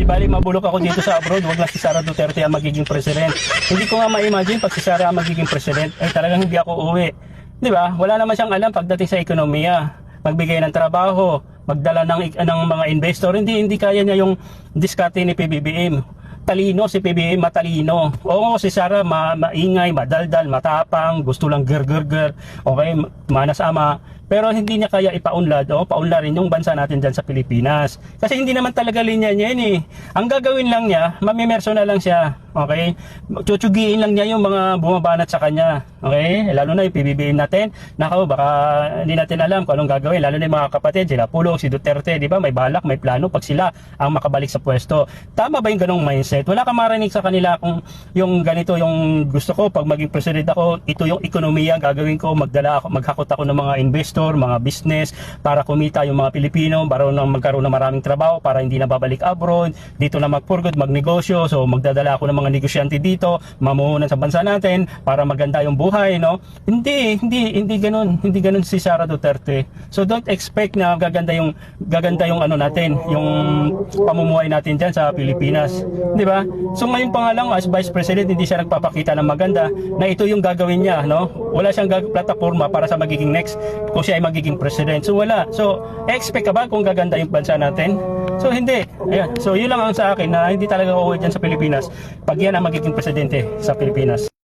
Di bali mabulok ako dito sa abroad, wag lang si Sara Duterte ang magiging president. Hindi ko nga ma-imagine pag si Sara ang magiging president, ay talagang hindi ako uuwi. Di ba? Wala naman siyang alam pagdating sa ekonomiya. Magbigay ng trabaho, magdala ng mga investor, hindi kaya niya yung diskarte ni PBBM. Talino si PBBM, matalino. Oo, si Sara maingay, madaldal, matapang, gusto lang ger, okay, manas ama. Pero hindi niya kaya ipaunlad o paunlarin yung bansa natin dyan sa Pilipinas. Kasi hindi naman talaga linya niya yun eh. Ang gagawin lang niya, mamimerso na lang siya. Okay? Chuchugiin lang niya yung mga bumabanat sa kanya. Okay? Lalo na yung PBBM natin. Nako, baka hindi natin alam kung anong gagawin. Lalo na yung mga kapatid, sila Pulong, si Duterte, di ba? May balak, may plano pag sila ang makabalik sa pwesto. Tama ba yung ganong mindset? Wala kang marinig sa kanila kung yung ganito yung gusto ko pag maging president ako, ito yung ekonomiya gagawin ko, maghakot ako ng mga investor, mga business para kumita yung mga Pilipino, para magkaroon ng maraming trabaho, para hindi na babalik abroad, dito na magpurgod, magnegosyo. So magdadala ako ng mga negosyante dito, mamuhunan sa bansa natin para maganda yung buhay, no? Hindi ganoon si Sara Duterte. So don't expect na gaganda yung ano natin, yung pamumuhay natin diyan sa Pilipinas, di ba? So ngayon pa nga lang as Vice President, hindi siya nagpapakita ng maganda na ito yung gagawin niya, no? Wala siyang plataforma para sa magiging next kung siya ay magiging president. So wala. So expect ka ba kung gaganda yung bansa natin? So hindi. Ayan. So yun lang ang sa akin na hindi talaga uuwi dyan sa Pilipinas pag yan ang magiging presidente sa Pilipinas.